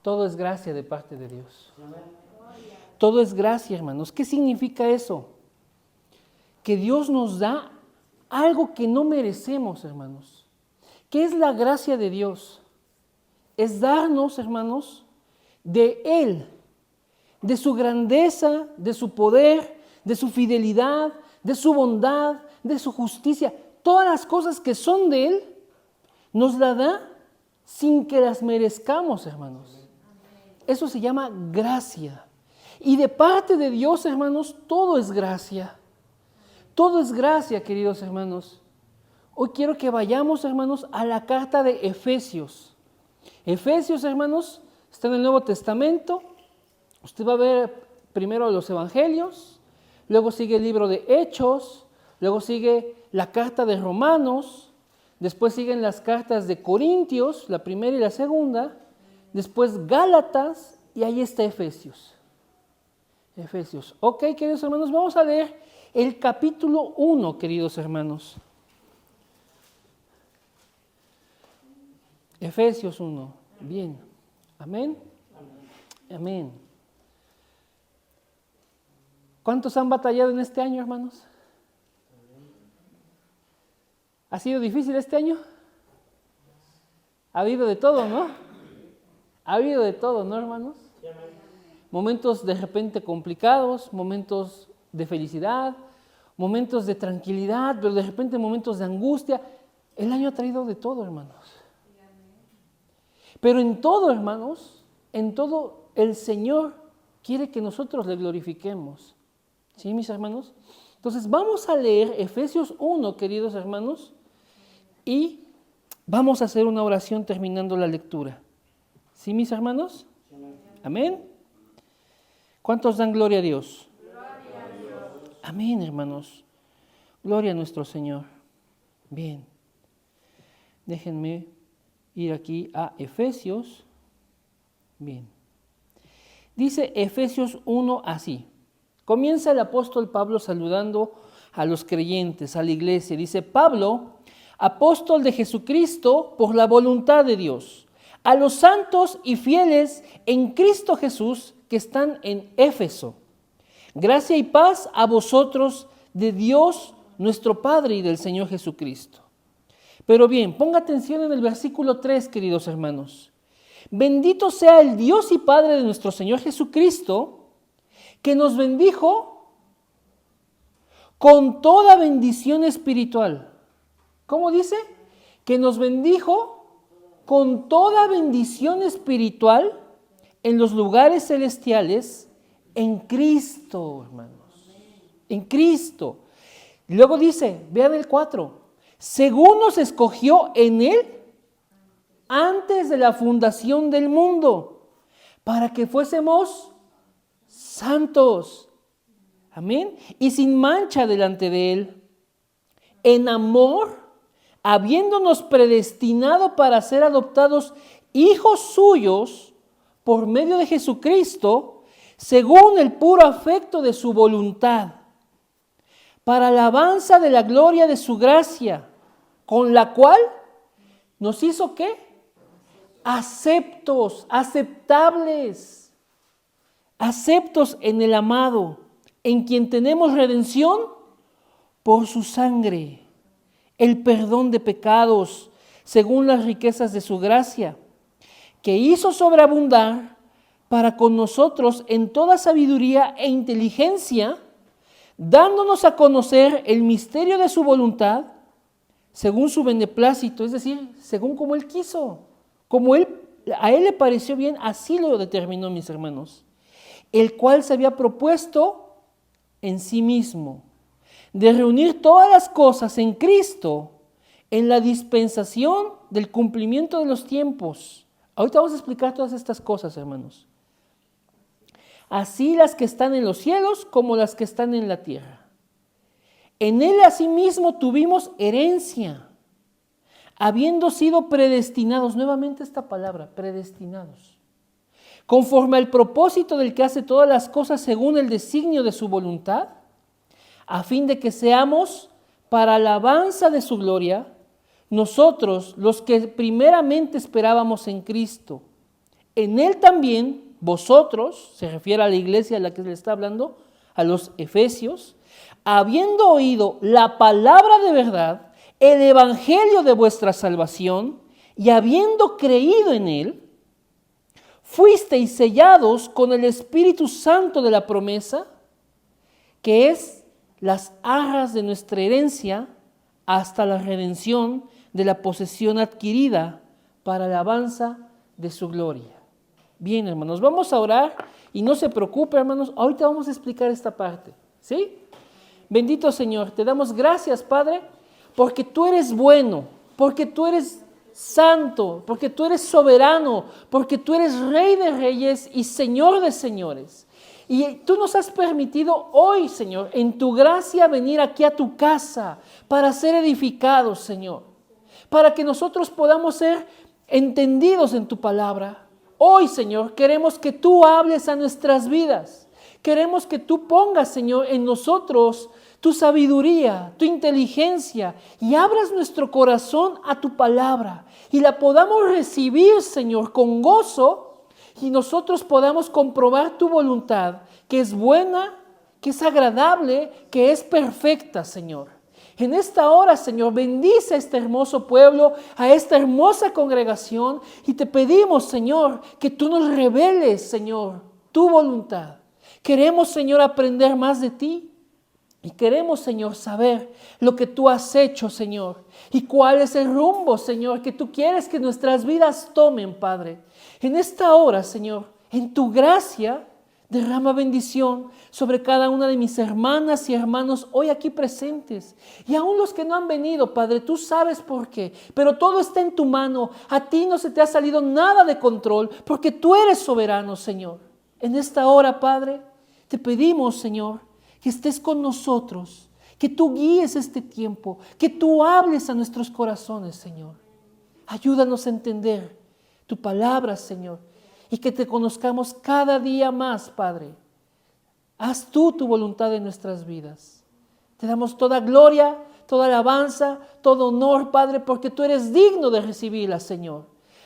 Todo es gracia de parte de Dios. Todo es gracia, hermanos. ¿Qué significa eso? Que Dios nos da algo que no merecemos, hermanos. ¿Qué es la gracia de Dios? Es darnos, hermanos, de Él, de su grandeza, de su poder, de su fidelidad, de su bondad, de su justicia. Todas las cosas que son de Él, nos la da sin que las merezcamos, hermanos. Eso se llama gracia. Y de parte de Dios, hermanos, todo es gracia. Todo es gracia, queridos hermanos. Hoy quiero que vayamos, hermanos, a la carta de Efesios. Efesios, hermanos, está en el Nuevo Testamento. Usted va a ver primero los Evangelios, luego sigue el libro de Hechos, luego sigue la carta de Romanos, después siguen las cartas de Corintios, la primera y la segunda, después Gálatas y ahí está Efesios. Efesios. Ok, queridos hermanos, vamos a leer el capítulo 1, queridos hermanos. Efesios 1. Bien. Amén. Amén. ¿Cuántos han batallado en este año, hermanos? ¿Ha sido difícil este año? Ha habido de todo, ¿no? Ha habido de todo, ¿no, hermanos? Momentos de repente complicados, momentos de felicidad, momentos de tranquilidad, pero de repente momentos de angustia. El año ha traído de todo, hermanos. Pero en todo, hermanos, en todo el Señor quiere que nosotros le glorifiquemos. ¿Sí, mis hermanos? Entonces vamos a leer Efesios 1, queridos hermanos, y vamos a hacer una oración terminando la lectura. ¿Sí, mis hermanos? Amén. ¿Cuántos dan gloria a Dios? Gloria a Dios. Amén, hermanos. Gloria a nuestro Señor. Bien. Déjenme ir aquí a Efesios. Bien. Dice Efesios 1 así. Comienza el apóstol Pablo saludando a los creyentes, a la iglesia. Dice: Pablo, apóstol de Jesucristo por la voluntad de Dios, a los santos y fieles en Cristo Jesús que están en Éfeso. Gracia y paz a vosotros de Dios nuestro Padre y del Señor Jesucristo. Pero bien, ponga atención en el versículo 3, queridos hermanos. Bendito sea el Dios y Padre de nuestro Señor Jesucristo, que nos bendijo con toda bendición espiritual. ¿Cómo dice? Que nos bendijo con toda bendición espiritual en los lugares celestiales en Cristo, hermanos. En Cristo. Y luego dice, vean el 4, según nos escogió en Él antes de la fundación del mundo, para que fuésemos santos, amén, y sin mancha delante de Él, en amor, habiéndonos predestinado para ser adoptados hijos suyos por medio de Jesucristo, según el puro afecto de su voluntad, para alabanza de la gloria de su gracia, con la cual nos hizo ¿qué? Aceptos, aceptables, aceptos en el amado, en quien tenemos redención por su sangre, el perdón de pecados, según las riquezas de su gracia, que hizo sobreabundar para con nosotros en toda sabiduría e inteligencia, dándonos a conocer el misterio de su voluntad, según su beneplácito, es decir, según como Él quiso, como a Él le pareció bien, así lo determinó, mis hermanos, el cual se había propuesto en sí mismo, de reunir todas las cosas en Cristo, en la dispensación del cumplimiento de los tiempos. Ahorita vamos a explicar todas estas cosas, hermanos. Así las que están en los cielos como las que están en la tierra. En Él asimismo tuvimos herencia, habiendo sido predestinados, nuevamente esta palabra, predestinados, conforme al propósito del que hace todas las cosas según el designio de su voluntad, a fin de que seamos para alabanza de su gloria, nosotros los que primeramente esperábamos en Cristo, En Él también vosotros, se refiere a la iglesia a la que le está hablando, a los efesios, habiendo oído la palabra de verdad, el evangelio de vuestra salvación, y habiendo creído en Él, fuisteis sellados con el Espíritu Santo de la promesa, que es las arras de nuestra herencia hasta la redención de la posesión adquirida para la alabanza de su gloria. Bien, hermanos, vamos a orar y no se preocupe, hermanos, ahorita vamos a explicar esta parte, ¿sí? Bendito Señor, te damos gracias, Padre, porque tú eres bueno, porque tú eres santo, porque tú eres soberano, porque tú eres Rey de reyes y Señor de señores. Y tú nos has permitido hoy, Señor, en tu gracia venir aquí a tu casa para ser edificados, Señor, para que nosotros podamos ser entendidos en tu palabra. Hoy, Señor, queremos que tú hables a nuestras vidas. Queremos que tú pongas, Señor, en nosotros tu sabiduría, tu inteligencia y abras nuestro corazón a tu palabra y la podamos recibir, Señor, con gozo y nosotros podamos comprobar tu voluntad, que es buena, que es agradable, que es perfecta, Señor. En esta hora, Señor, bendice a este hermoso pueblo, a esta hermosa congregación y te pedimos, Señor, que tú nos reveles, Señor, tu voluntad. Queremos, Señor, aprender más de ti. Y queremos, Señor, saber lo que tú has hecho, Señor, y cuál es el rumbo, Señor, que tú quieres que nuestras vidas tomen, Padre. En esta hora, Señor, en tu gracia, derrama bendición sobre cada una de mis hermanas y hermanos hoy aquí presentes. Y aún los que no han venido, Padre, tú sabes por qué, pero todo está en tu mano. A ti no se te ha salido nada de control, porque tú eres soberano, Señor. En esta hora, Padre, te pedimos, Señor, que estés con nosotros, que tú guíes este tiempo, que tú hables a nuestros corazones, Señor. Ayúdanos a entender tu palabra, Señor, y que te conozcamos cada día más, Padre. Haz tú tu voluntad en nuestras vidas. Te damos toda gloria, toda alabanza, todo honor, Padre, porque tú eres digno de recibirla, Señor.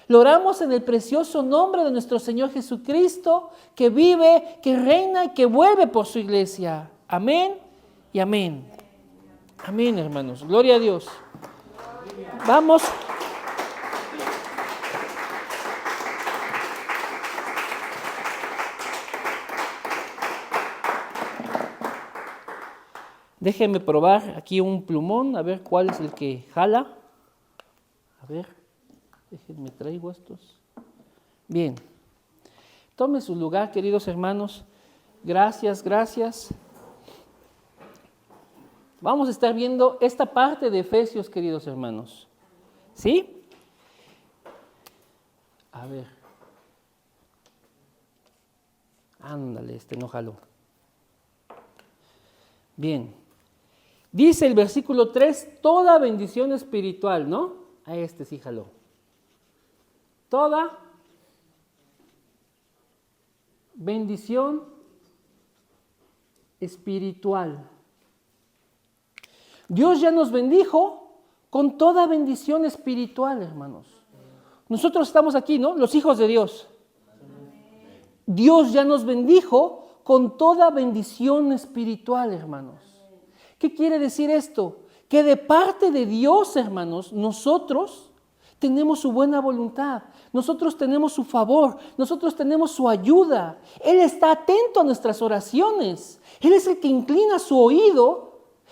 Lo oramos en el precioso nombre de nuestro Señor Jesucristo, que vive, que reina y que vuelve por su iglesia. Amén y amén. Amén, hermanos. Gloria a Dios. Vamos. Déjenme probar aquí un plumón, a ver cuál es el que jala. A ver, déjenme traigo estos. Bien. Tome su lugar, queridos hermanos. Gracias, gracias. Vamos a estar viendo esta parte de Efesios, queridos hermanos. ¿Sí? A ver. Ándale, este no jaló. Bien. Dice el versículo 3, toda bendición espiritual, ¿no? A este sí jaló. Toda bendición espiritual. Dios ya nos bendijo con toda bendición espiritual, hermanos. Nosotros estamos aquí, ¿no? Los hijos de Dios. Dios ya nos bendijo con toda bendición espiritual, hermanos. ¿Qué quiere decir esto? Que de parte de Dios, hermanos, nosotros tenemos su buena voluntad, nosotros tenemos su favor, nosotros tenemos su ayuda. Él está atento a nuestras oraciones. Él es el que inclina su oído.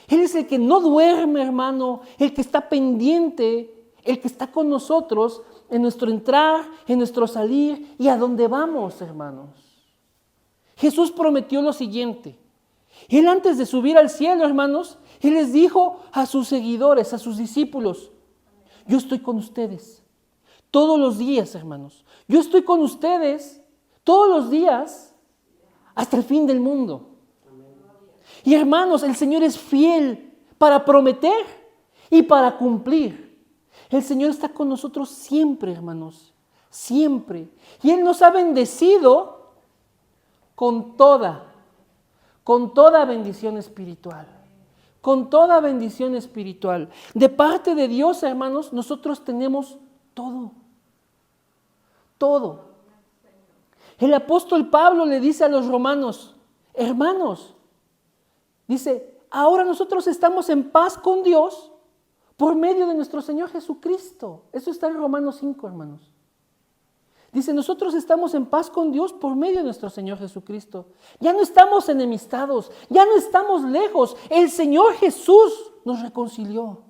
Él es el que no duerme, hermano, el que está pendiente, el que está con nosotros en nuestro entrar, en nuestro salir y a dónde vamos, hermanos. Jesús prometió lo siguiente. Él antes de subir al cielo, hermanos, Él les dijo a sus seguidores, a sus discípulos, yo estoy con ustedes todos los días, hermanos. Yo estoy con ustedes todos los días hasta el fin del mundo. Y hermanos, el Señor es fiel para prometer y para cumplir. El Señor está con nosotros siempre, hermanos, siempre. Y Él nos ha bendecido con toda bendición espiritual. Con toda bendición espiritual. De parte de Dios, hermanos, nosotros tenemos todo. Todo. El apóstol Pablo le dice a los romanos, hermanos, dice, ahora nosotros estamos en paz con Dios por medio de nuestro Señor Jesucristo. Eso está en Romanos 5, hermanos. Dice, nosotros estamos en paz con Dios por medio de nuestro Señor Jesucristo. Ya no estamos enemistados, ya no estamos lejos. El Señor Jesús nos reconcilió.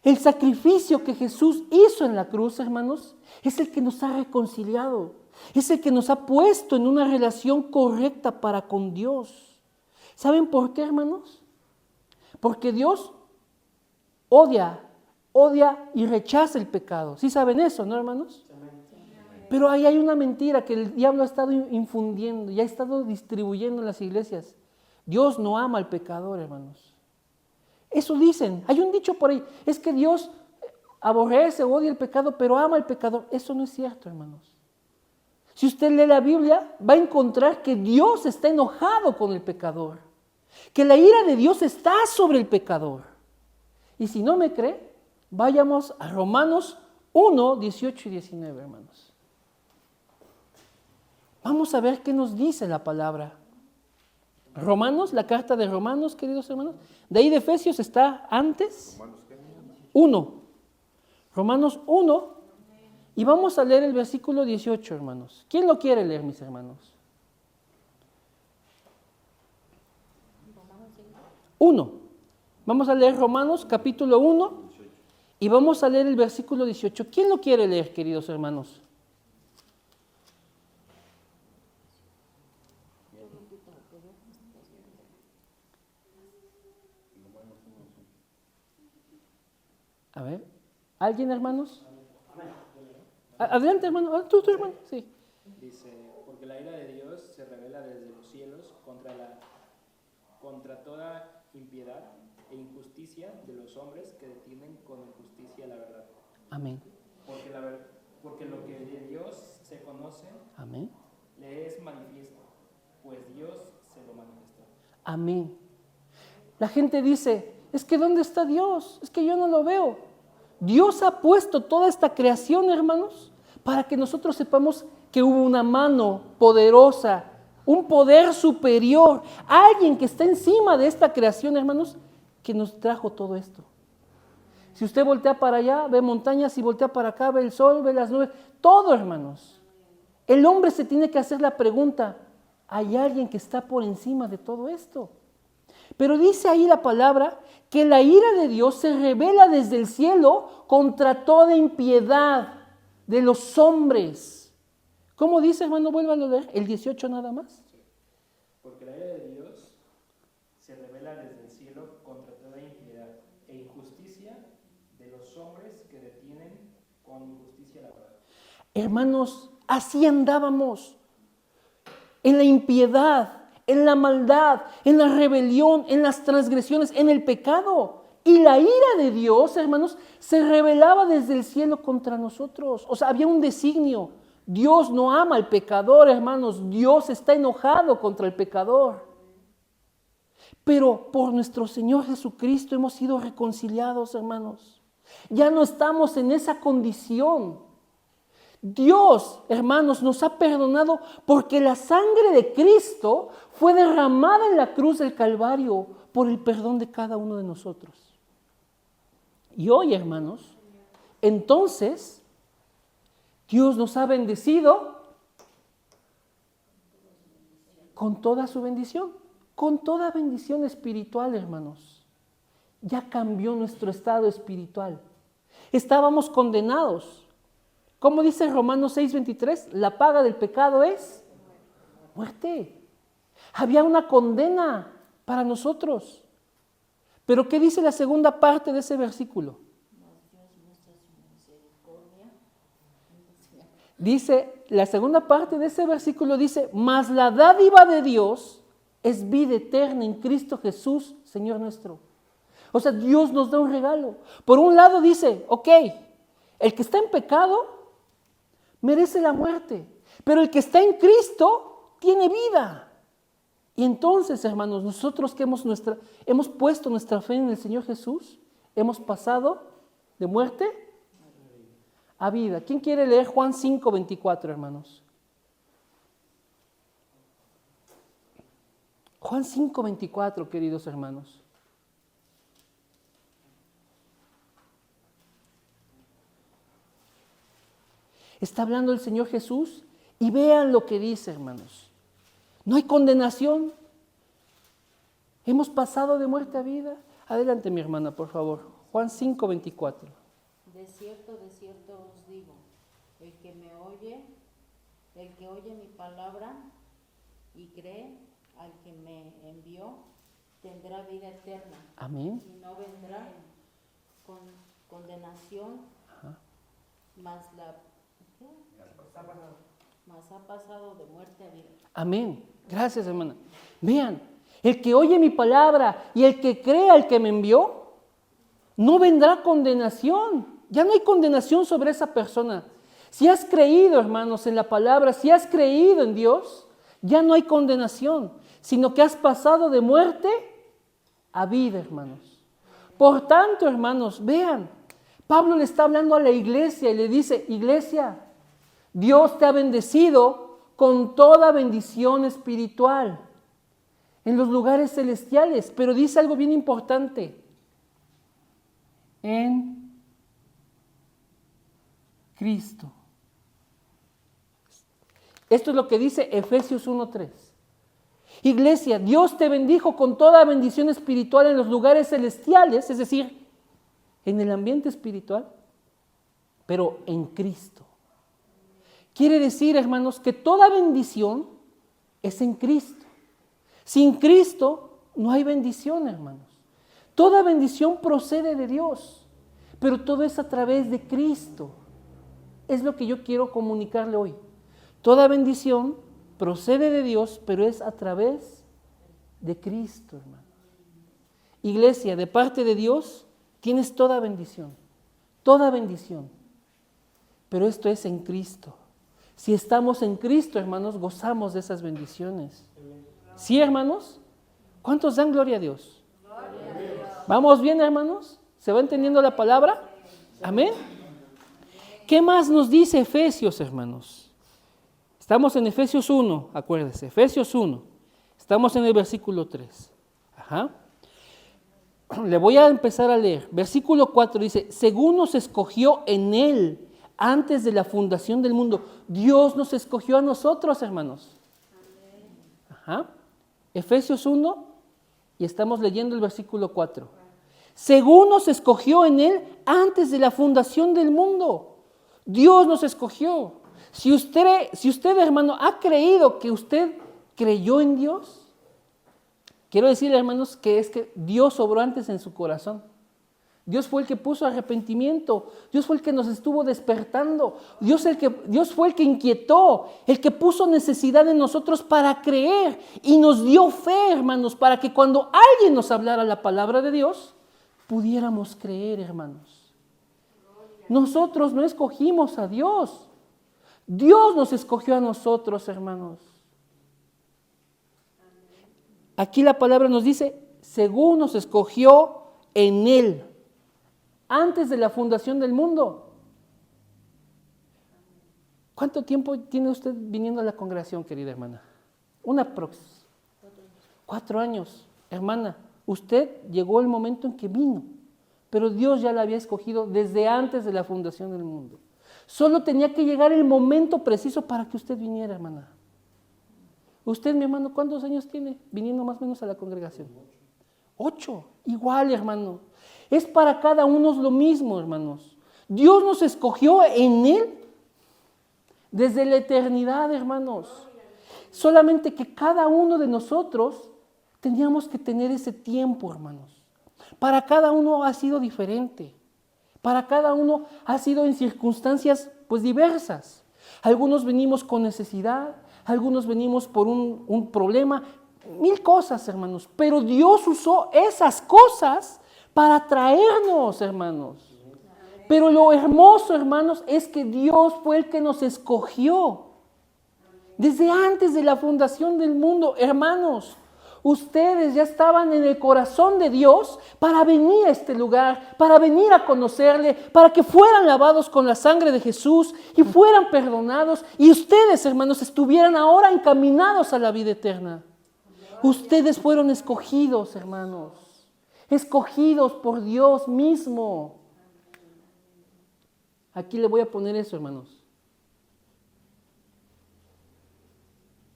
El sacrificio que Jesús hizo en la cruz, hermanos, es el que nos ha reconciliado. Es el que nos ha puesto en una relación correcta para con Dios. ¿Saben por qué, hermanos? Porque Dios odia y rechaza el pecado. ¿Sí saben eso, no, hermanos? Pero ahí hay una mentira que el diablo ha estado infundiendo y ha estado distribuyendo en las iglesias. Dios no ama al pecador, hermanos. Eso dicen. Hay un dicho por ahí. Es que Dios aborrece, odia el pecado, pero ama al pecador. Eso no es cierto, hermanos. Si usted lee la Biblia, va a encontrar que Dios está enojado con el pecador. Que la ira de Dios está sobre el pecador. Y si no me cree, vayamos a Romanos 1, 18 y 19, hermanos. Vamos a ver qué nos dice la palabra. Romanos, la carta de Romanos, queridos hermanos. De ahí de Efesios está antes. 1. Romanos 1. Y vamos a leer el versículo 18, hermanos. ¿Quién lo quiere leer, mis hermanos? 1. Vamos a leer Romanos capítulo 1 y vamos a leer el versículo 18. ¿Quién lo quiere leer, queridos hermanos? A ver, ¿alguien, hermanos? Adelante, hermano. Tú, hermano. Sí. Dice, porque la ira de Dios se revela desde los cielos contra toda impiedad e injusticia de los hombres que detienen con injusticia la verdad. Amén. Porque lo que de Dios se conoce, Amén. le es manifiesto, pues Dios se lo manifestó. Amén. La gente dice, es que ¿dónde está Dios? Es que yo no lo veo. Dios ha puesto toda esta creación, hermanos, para que nosotros sepamos que hubo una mano poderosa, un poder superior, alguien que está encima de esta creación, hermanos, que nos trajo todo esto. Si usted voltea para allá, ve montañas, si voltea para acá, ve el sol, ve las nubes, todo, hermanos. El hombre se tiene que hacer la pregunta, ¿hay alguien que está por encima de todo esto? Pero dice ahí la palabra que la ira de Dios se revela desde el cielo contra toda impiedad de los hombres. ¿Cómo dice, hermano? Vuélvalo a leer. El 18 nada más. Porque la ira de Dios se revela desde el cielo contra toda impiedad e injusticia de los hombres que detienen con injusticia la verdad. Hermanos, así andábamos. En la impiedad, en la maldad, en la rebelión, en las transgresiones, en el pecado. Y la ira de Dios, hermanos, se revelaba desde el cielo contra nosotros. O sea, había un designio. Dios no ama al pecador, hermanos. Dios está enojado contra el pecador. Pero por nuestro Señor Jesucristo hemos sido reconciliados, hermanos. Ya no estamos en esa condición. Dios, hermanos, nos ha perdonado porque la sangre de Cristo fue derramada en la cruz del Calvario por el perdón de cada uno de nosotros. Y hoy, hermanos, entonces, Dios nos ha bendecido con toda su bendición, con toda bendición espiritual, hermanos. Ya cambió nuestro estado espiritual. Estábamos condenados. Como dice Romanos 6:23, la paga del pecado es muerte. Había una condena para nosotros. Pero ¿qué dice la segunda parte de ese versículo? Dice, la segunda parte de ese versículo dice, mas la dádiva de Dios es vida eterna en Cristo Jesús, Señor nuestro. O sea, Dios nos da un regalo. Por un lado dice, ok, el que está en pecado merece la muerte, pero el que está en Cristo tiene vida. Y entonces, hermanos, nosotros que hemos puesto nuestra fe en el Señor Jesús, hemos pasado de muerte a vida. ¿Quién quiere leer Juan 5:24, hermanos? Juan 5:24, queridos hermanos. Está hablando el Señor Jesús y vean lo que dice, hermanos. No hay condenación. Hemos pasado de muerte a vida. Adelante, mi hermana, por favor. Juan 5:24. De cierto os digo, el que oye mi palabra y cree al que me envió, tendrá vida eterna. Amén. Y no vendrá con condenación, mas ha pasado de muerte a vida. Amén. Gracias, hermana. Vean, el que oye mi palabra y el que cree al que me envió, no vendrá condenación. Ya no hay condenación sobre esa persona. Si has creído, hermanos, en la palabra, si has creído en Dios, ya no hay condenación, sino que has pasado de muerte a vida, hermanos. Por tanto, hermanos, vean, Pablo le está hablando a la iglesia y le dice, iglesia, Dios te ha bendecido con toda bendición espiritual en los lugares celestiales, pero dice algo bien importante, en Cristo. Esto es lo que dice Efesios 1:3. Iglesia, Dios te bendijo con toda bendición espiritual en los lugares celestiales, es decir, en el ambiente espiritual, pero en Cristo. Quiere decir, hermanos, que toda bendición es en Cristo. Sin Cristo no hay bendición, hermanos. Toda bendición procede de Dios, pero todo es a través de Cristo. Es lo que yo quiero comunicarle hoy. Toda bendición procede de Dios, pero es a través de Cristo, hermanos. Iglesia, de parte de Dios, tienes toda bendición, pero esto es en Cristo. Si estamos en Cristo, hermanos, gozamos de esas bendiciones. ¿Sí, hermanos? ¿Cuántos dan gloria a Dios? ¿Vamos bien, hermanos? ¿Se va entendiendo la palabra? Amén. ¿Qué más nos dice Efesios, hermanos? Estamos en Efesios 1, acuérdense, Efesios 1. Estamos en el versículo 3. Le voy a empezar a leer. Versículo 4 dice, según nos escogió en Él antes de la fundación del mundo. Dios nos escogió a nosotros, hermanos. Efesios 1 y estamos leyendo el versículo 4. Según nos escogió en Él antes de la fundación del mundo. Dios nos escogió. Si usted, hermano, ha creído que usted creyó en Dios, quiero decirle, hermanos, que es que Dios obró antes en su corazón. Dios fue el que puso arrepentimiento. Dios fue el que nos estuvo despertando. Dios fue el que inquietó, el que puso necesidad en nosotros para creer y nos dio fe, hermanos, para que cuando alguien nos hablara la palabra de Dios, pudiéramos creer, hermanos. Nosotros no escogimos a Dios. Dios nos escogió a nosotros, hermanos. Aquí la palabra nos dice, según nos escogió en Él, antes de la fundación del mundo. ¿Cuánto tiempo tiene usted viniendo a la congregación, querida hermana? 4 años. Hermana, usted llegó el momento en que vino, pero Dios ya la había escogido desde antes de la fundación del mundo. Solo tenía que llegar el momento preciso para que usted viniera, hermana. Usted, mi hermano, ¿cuántos años tiene viniendo más o menos a la congregación? 8. Igual, hermano. Es para cada uno lo mismo, hermanos. Dios nos escogió en Él desde la eternidad, hermanos. Solamente que cada uno de nosotros teníamos que tener ese tiempo, hermanos. Para cada uno ha sido diferente. Para cada uno ha sido en circunstancias pues diversas. Algunos venimos con necesidad, algunos venimos por un problema, 1000 cosas, hermanos. Pero Dios usó esas cosas para traernos, hermanos. Pero lo hermoso, hermanos, es que Dios fue el que nos escogió. Desde antes de la fundación del mundo, hermanos, ustedes ya estaban en el corazón de Dios para venir a este lugar, para venir a conocerle, para que fueran lavados con la sangre de Jesús y fueran perdonados. Y ustedes, hermanos, estuvieran ahora encaminados a la vida eterna. Ustedes fueron escogidos, hermanos. Escogidos por Dios mismo. Aquí le voy a poner eso, hermanos.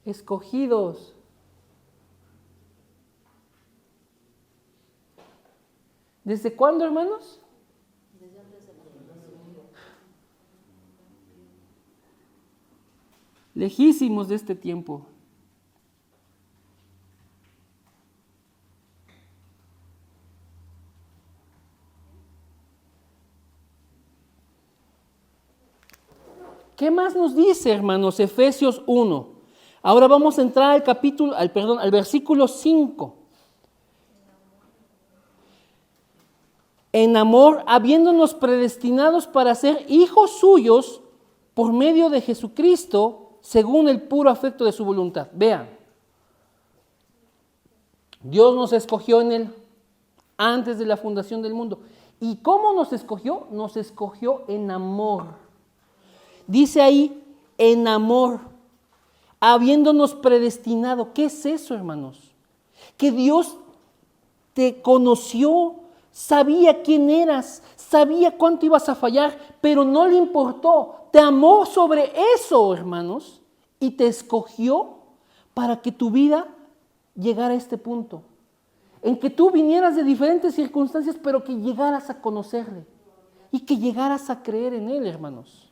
Escogidos. ¿Desde cuándo, hermanos? Lejísimos de este tiempo. ¿Qué más nos dice, hermanos? Efesios 1. Ahora vamos a entrar al versículo 5. En amor, habiéndonos predestinados para ser hijos suyos por medio de Jesucristo, según el puro afecto de su voluntad. Vean, Dios nos escogió en Él antes de la fundación del mundo. ¿Y cómo nos escogió? Nos escogió en amor. Dice ahí, en amor, habiéndonos predestinado. ¿Qué es eso, hermanos? Que Dios te conoció, sabía quién eras, sabía cuánto ibas a fallar, pero no le importó. Te amó sobre eso, hermanos, y te escogió para que tu vida llegara a este punto, en que tú vinieras de diferentes circunstancias, pero que llegaras a conocerle y que llegaras a creer en Él, hermanos.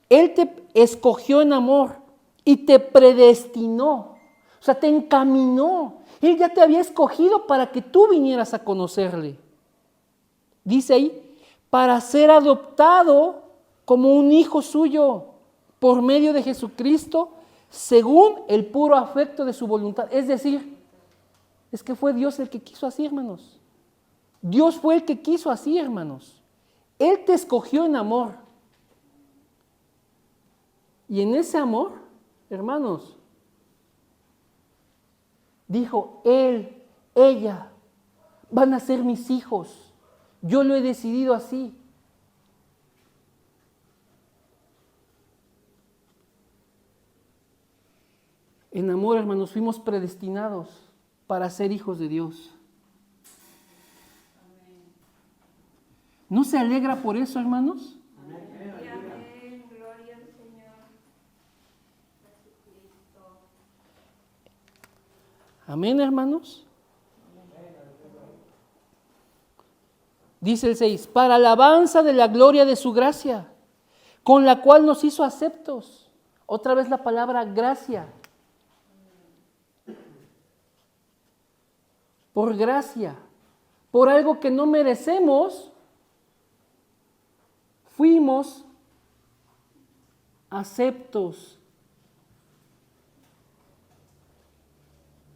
Él te escogió en amor y te predestinó, o sea, te encaminó. Él ya te había escogido para que tú vinieras a conocerle. Dice ahí, para ser adoptado como un hijo suyo por medio de Jesucristo, según el puro afecto de su voluntad. Es decir, es que fue Dios el que quiso así, hermanos. Dios fue el que quiso así, hermanos. Él te escogió en amor. Y en ese amor, hermanos, dijo, él, ella, van a ser mis hijos. Yo lo he decidido así. En amor, hermanos, fuimos predestinados para ser hijos de Dios. ¿No se alegra por eso, hermanos? Amén. Gloria al Señor Jesucristo. Amén, hermanos. Dice el 6, para alabanza de la gloria de su gracia, con la cual nos hizo aceptos. Otra vez la palabra gracia. Por gracia, por algo que no merecemos, fuimos aceptos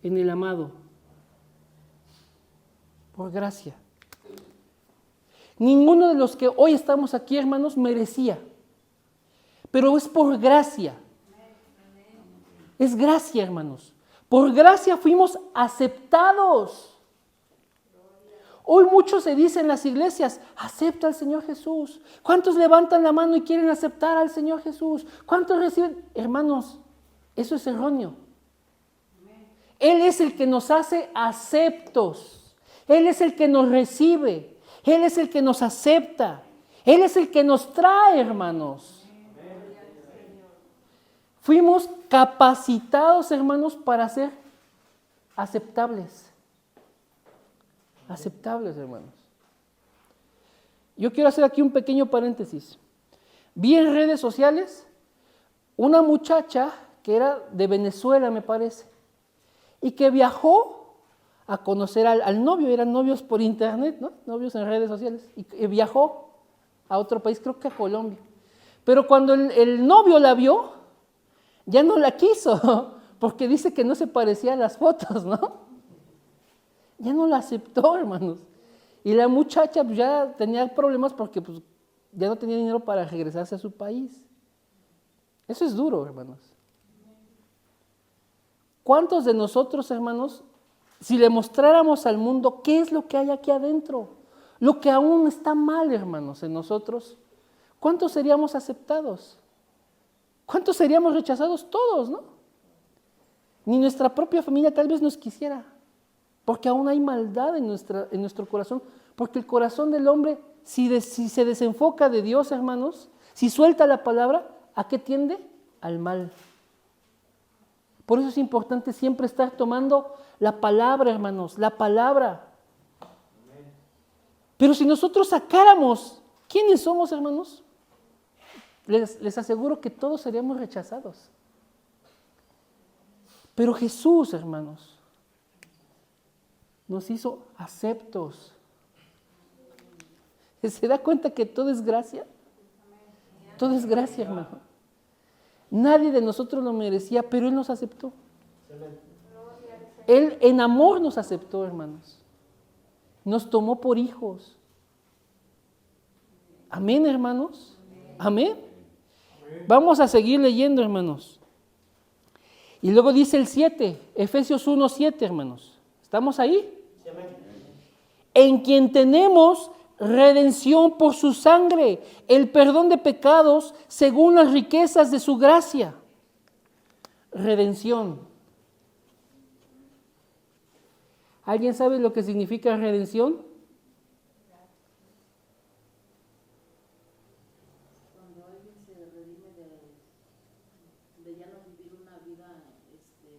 en el amado. Por gracia. Ninguno de los que hoy estamos aquí, hermanos, merecía. Pero es por gracia. Es gracia, hermanos. Por gracia fuimos aceptados. Hoy mucho se dice en las iglesias, acepta al Señor Jesús. ¿Cuántos levantan la mano y quieren aceptar al Señor Jesús? ¿Cuántos reciben? Hermanos, eso es erróneo. Él es el que nos hace aceptos. Él es el que nos recibe. Él es el que nos acepta. Él es el que nos trae, hermanos. Fuimos capacitados, hermanos, para ser aceptables. Aceptables, hermanos. Yo quiero hacer aquí un pequeño paréntesis. Vi en redes sociales una muchacha que era de Venezuela, me parece, y que viajó a conocer al novio. Eran novios por internet, ¿no? Novios en redes sociales. Y viajó a otro país, creo que a Colombia. Pero cuando el novio la vio, ya no la quiso, porque dice que no se parecía a las fotos, ¿no? Ya no la aceptó, hermanos. Y la muchacha pues, ya tenía problemas porque pues, ya no tenía dinero para regresarse a su país. Eso es duro, hermanos. ¿Cuántos de nosotros, hermanos, si le mostráramos al mundo qué es lo que hay aquí adentro, lo que aún está mal, hermanos, en nosotros, cuántos seríamos aceptados? ¿Cuántos seríamos rechazados? Todos, ¿no? ni nuestra propia familia tal vez nos quisiera, porque aún hay maldad en nuestro corazón, porque el corazón del hombre, si se desenfoca de Dios, hermanos, si suelta la palabra, ¿a qué tiende? Al mal. Por eso es importante siempre estar tomando la palabra, hermanos, la palabra. Pero si nosotros sacáramos, ¿quiénes somos, hermanos? Les aseguro que todos seríamos rechazados. Pero Jesús, hermanos, nos hizo aceptos. ¿Se da cuenta que todo es gracia? Todo es gracia, hermano. Nadie de nosotros lo merecía, pero Él nos aceptó. Él en amor nos aceptó, hermanos. Nos tomó por hijos. Amén, hermanos. Amén. Vamos a seguir leyendo, hermanos. Y luego dice el 7, Efesios 1:7, hermanos. ¿Estamos ahí? En quien tenemos redención por su sangre, el perdón de pecados según las riquezas de su gracia. Redención. ¿Alguien sabe lo que significa redención? Cuando alguien se redime de ya no vivir una vida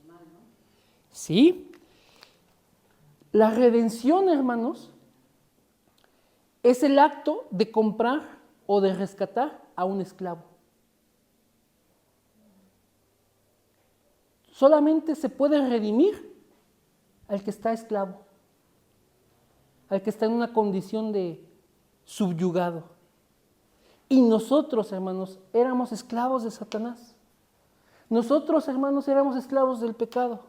mal, ¿no? Sí. La redención, hermanos, es el acto de comprar o de rescatar a un esclavo. Solamente se puede redimir al que está esclavo, al que está en una condición de subyugado. Y nosotros, hermanos, éramos esclavos de Satanás. Nosotros, hermanos, éramos esclavos del pecado.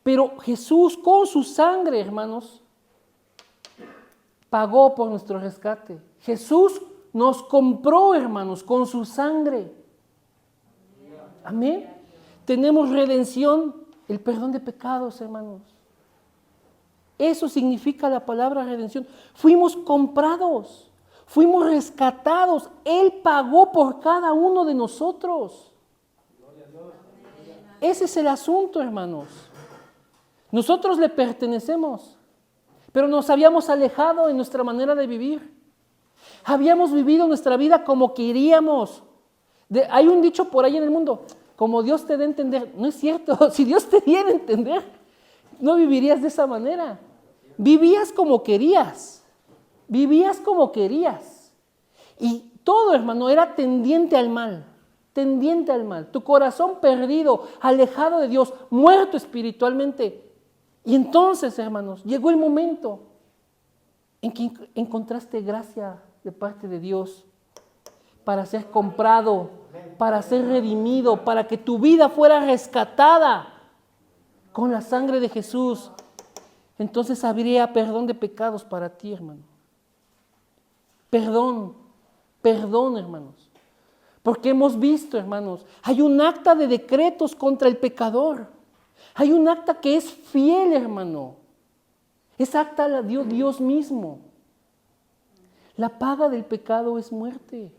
Pero Jesús, con su sangre, hermanos, pagó por nuestro rescate. Jesús nos compró, hermanos, con su sangre. Amén. Tenemos redención, el perdón de pecados, hermanos. Eso significa la palabra redención. Fuimos comprados, fuimos rescatados. Él pagó por cada uno de nosotros. Ese es el asunto, hermanos. Nosotros le pertenecemos, pero nos habíamos alejado en nuestra manera de vivir. Habíamos vivido nuestra vida como queríamos. Hay un dicho por ahí en el mundo, como Dios te dé a entender. No es cierto, si Dios te diera a entender, no vivirías de esa manera. Vivías como querías. Vivías como querías. Y todo, hermano, era tendiente al mal. Tendiente al mal. Tu corazón perdido, alejado de Dios, muerto espiritualmente. Y entonces, hermanos, llegó el momento en que encontraste gracia de parte de Dios para ser comprado, para ser redimido, para que tu vida fuera rescatada con la sangre de Jesús. Entonces habría perdón de pecados para ti, hermano. Perdón, perdón, hermanos. Porque hemos visto, hermanos, hay un acta de decretos contra el pecador. Hay un acta que es fiel, hermano. Esa acta la dio Dios mismo. La paga del pecado es muerte.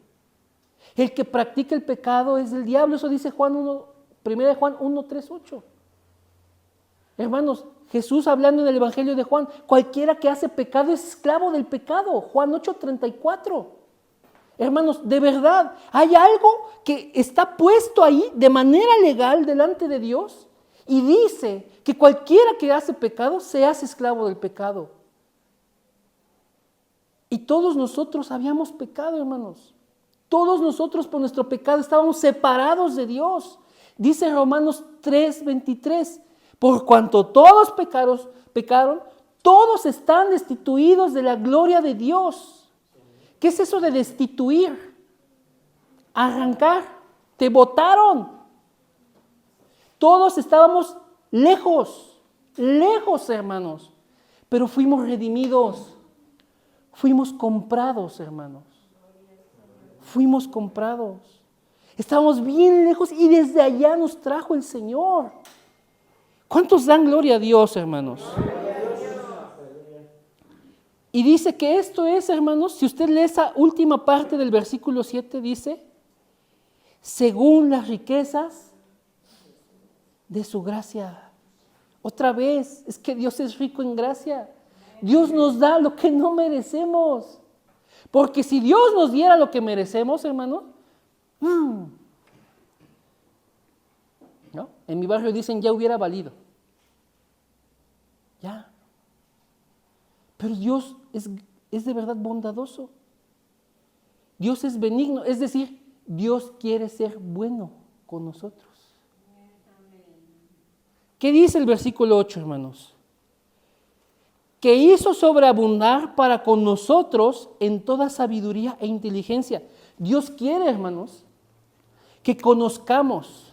El que practica el pecado es del diablo. Eso dice Juan 1, 1 Juan 1:3-8. Hermanos, Jesús hablando en el Evangelio de Juan, cualquiera que hace pecado es esclavo del pecado. Juan 8:34. Hermanos, de verdad, hay algo que está puesto ahí de manera legal delante de Dios y dice que cualquiera que hace pecado se hace esclavo del pecado. Y todos nosotros habíamos pecado, hermanos. Todos nosotros por nuestro pecado estábamos separados de Dios. Dice Romanos 3:23, por cuanto todos pecaron, todos están destituidos de la gloria de Dios. ¿Qué es eso de destituir? Arrancar. Te botaron. Todos estábamos lejos, hermanos, pero fuimos redimidos. Fuimos comprados, hermanos. Fuimos comprados. Estábamos bien lejos y desde allá nos trajo el Señor. ¿Cuántos dan gloria a Dios, hermanos? Y dice que esto es, hermanos, si usted lee esa última parte del versículo 7, dice, según las riquezas de su gracia. Otra vez, es que Dios es rico en gracia. Dios nos da lo que no merecemos. Porque si Dios nos diera lo que merecemos, hermano, ¿no? En mi barrio dicen ya hubiera valido. Ya. Pero Dios es de verdad bondadoso. Dios es benigno, es decir, Dios quiere ser bueno con nosotros. ¿Qué dice el versículo 8, hermanos? Que hizo sobreabundar para con nosotros en toda sabiduría e inteligencia. Dios quiere, hermanos, que conozcamos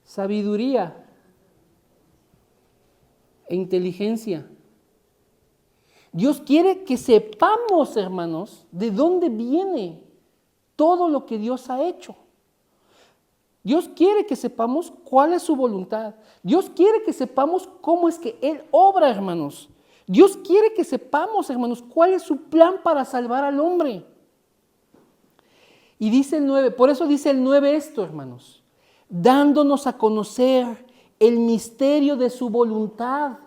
sabiduría e inteligencia. Dios quiere que sepamos, hermanos, de dónde viene todo lo que Dios ha hecho. Dios quiere que sepamos cuál es su voluntad. Dios quiere que sepamos cómo es que Él obra, hermanos. Dios quiere que sepamos, hermanos, cuál es su plan para salvar al hombre. Y dice el 9, por eso dice el 9 esto, hermanos, dándonos a conocer el misterio de su voluntad,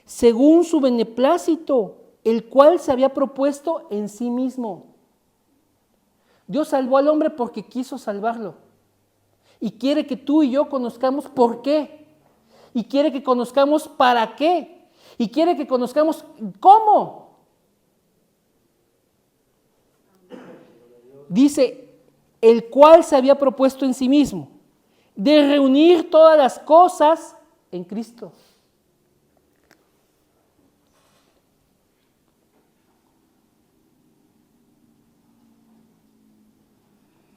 según su beneplácito, el cual se había propuesto en sí mismo. Dios salvó al hombre porque quiso salvarlo. Y quiere que tú y yo conozcamos por qué. Y quiere que conozcamos para qué. Y quiere que conozcamos cómo. Dice, el cual se había propuesto en sí mismo, de reunir todas las cosas en Cristo.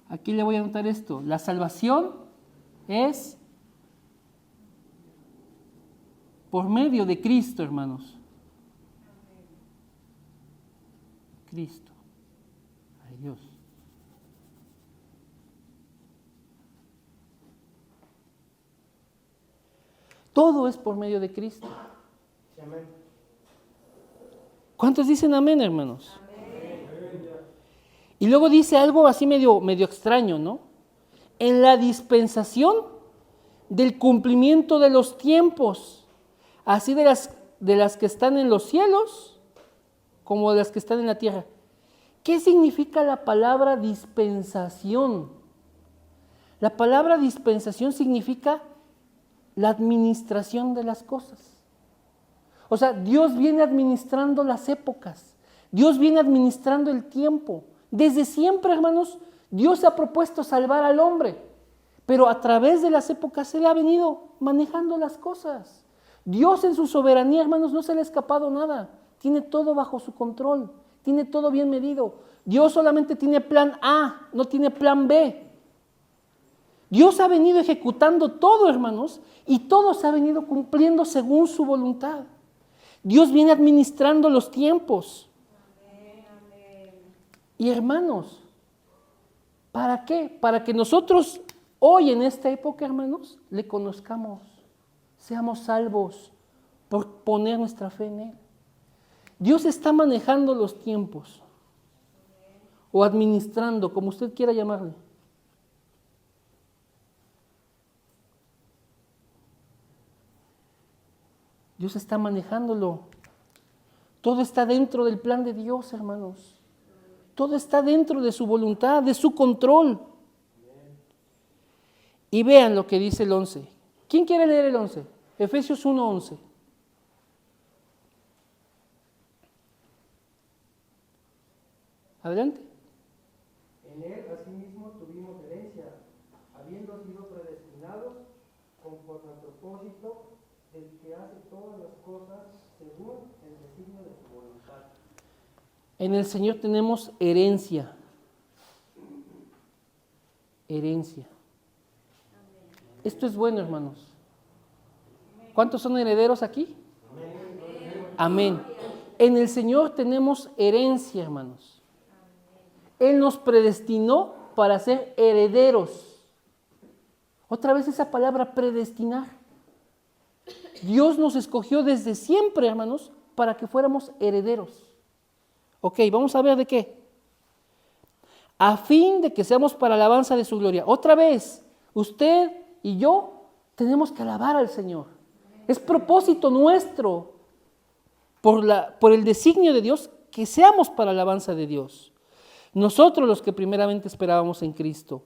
Aquí le voy a anotar esto. La salvación es por medio de Cristo, hermanos. Cristo. Ay, Dios. Todo es por medio de Cristo. Amén. ¿Cuántos dicen amén, hermanos? Y luego dice algo así medio extraño, ¿no? En la dispensación del cumplimiento de los tiempos, así de las que están en los cielos como de las que están en la tierra. ¿Qué significa la palabra dispensación? La palabra dispensación significa la administración de las cosas. O sea, Dios viene administrando las épocas, Dios viene administrando el tiempo. Desde siempre, hermanos, Dios se ha propuesto salvar al hombre, pero a través de las épocas Él ha venido manejando las cosas. Dios en su soberanía, hermanos, no se le ha escapado nada. Tiene todo bajo su control, tiene todo bien medido. Dios solamente tiene plan A, no tiene plan B. Dios ha venido ejecutando todo, hermanos, y todo se ha venido cumpliendo según su voluntad. Dios viene administrando los tiempos. Y hermanos, ¿para qué? Para que nosotros hoy en esta época, hermanos, le conozcamos, seamos salvos por poner nuestra fe en Él. Dios está manejando los tiempos o administrando, como usted quiera llamarle. Dios está manejándolo. Todo está dentro del plan de Dios, hermanos. Todo está dentro de su voluntad, de su control. Y vean lo que dice el 11. ¿Quién quiere leer el 11? Efesios 1:11. Adelante. En él asimismo tuvimos herencia, habiendo sido predestinados conforme al propósito del que hace todas las cosas según el designio de su voluntad. En el Señor tenemos herencia. Herencia. Esto es bueno, hermanos. ¿Cuántos son herederos aquí? Amén. En el Señor tenemos herencia, hermanos. Él nos predestinó para ser herederos. Otra vez esa palabra predestinar. Dios nos escogió desde siempre, hermanos, para que fuéramos herederos. Ok, vamos a ver de qué. a fin de que seamos para alabanza de su gloria. Otra vez, usted y yo tenemos que alabar al Señor. Es propósito nuestro, por el designio de Dios, que seamos para alabanza de Dios. Nosotros los que primeramente esperábamos en Cristo.